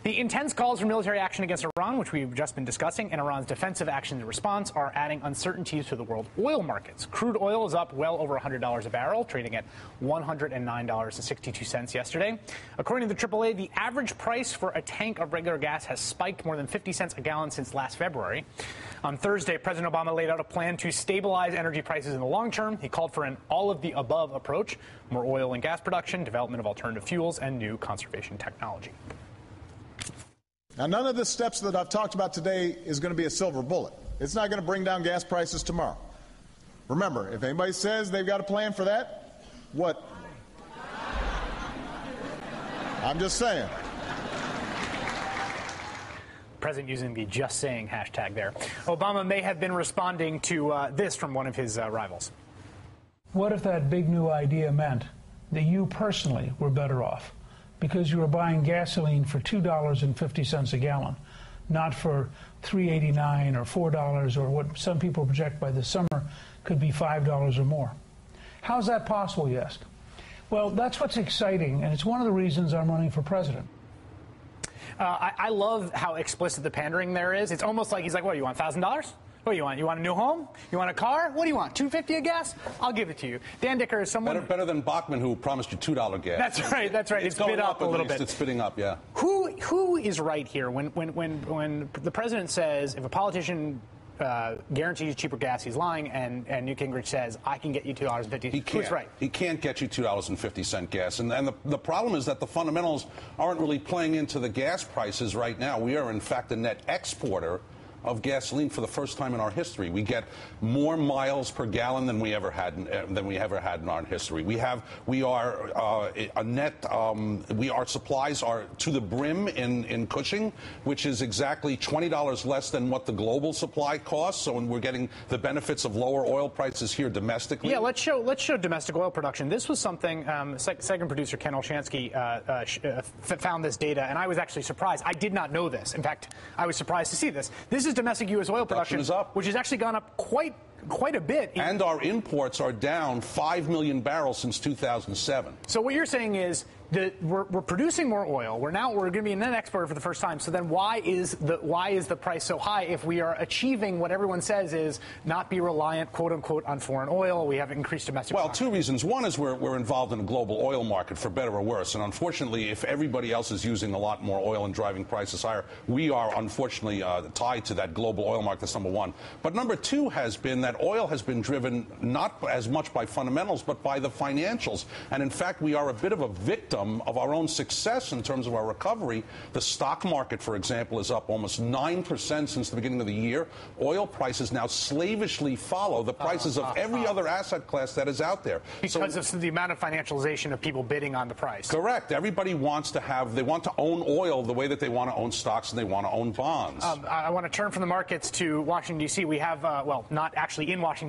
The intense calls for military action against Iran, which we've just been discussing, and Iran's defensive actions in response are adding uncertainties to the world oil markets. Crude oil is up well over $100 a barrel, trading at $109.62 yesterday. According to the AAA, the average price for a tank of regular gas has spiked more than 50 cents a gallon since last February. On Thursday, President Obama laid out a plan to stabilize energy prices in the long term. He called for an all-of-the-above approach: more oil and gas production, development of alternative fuels, and new conservation technology. Now, none of the steps that I've talked about today is going to be a silver bullet. It's not going to bring down gas prices tomorrow. Remember, if anybody says they've got a plan for that, what? I'm just saying. President using the just saying hashtag there. Obama may have been responding to this from one of his rivals. What if that big new idea meant that you personally were better off because you were buying gasoline for $2.50 a gallon, not for $3.89 or $4 or what some people project by this summer could be $5 or more? How's that possible, you ask? Well, that's what's exciting, and it's one of the reasons I'm running for president. I love how explicit the pandering there is. It's almost like he's like, what, you want $1,000? What do you want? You want a new home? You want a car? What do you want? $2.50 a gas? I'll give it to you. Dan Dicker is someone better than Bachmann, who promised you $2 gas. That's right. That's right. It's bid up a little bit. It's spitting up. Yeah. Who is right here when the president says if a politician guarantees cheaper gas, he's lying, and Newt Gingrich says I can get you $2.50. He can't. Who's right? He can't get you $2.50 gas, and the problem is that the fundamentals aren't really playing into the gas prices right now. We are in fact a net exporter of gasoline for the first time in our history. We get more miles per gallon than we ever had in our history. Our supplies are to the brim in Cushing, which is exactly $20 less than what the global supply costs. So we're getting the benefits of lower oil prices here domestically. Yeah, let's show domestic oil production. This was something segment producer Ken Olshansky found this data, and I was actually surprised. I did not know this. In fact, I was surprised to see this. This is domestic U.S. oil production is up, which has actually gone up quite a bit. And our imports are down 5 million barrels since 2007. So what you're saying is that we're producing more oil. We're going to be a net exporter for the first time. So then why is the price so high if we are achieving what everyone says is not be reliant, quote unquote, on foreign oil? We have increased domestic. Well, two reasons. One is we're involved in a global oil market, for better or worse. And unfortunately, if everybody else is using a lot more oil and driving prices higher, we are unfortunately tied to that global oil market. That's number one. But number two has been that oil has been driven not as much by fundamentals, but by the financials. And in fact, we are a bit of a victim of our own success in terms of our recovery. The stock market, for example, is up almost 9% since the beginning of the year. Oil prices now slavishly follow the prices of every other asset class that is out there. Because of the amount of financialization of people bidding on the price. Correct. Everybody wants to own oil the way that they want to own stocks and they want to own bonds. I want to turn from the markets to Washington, D.C. We have, well, not actually in Washington,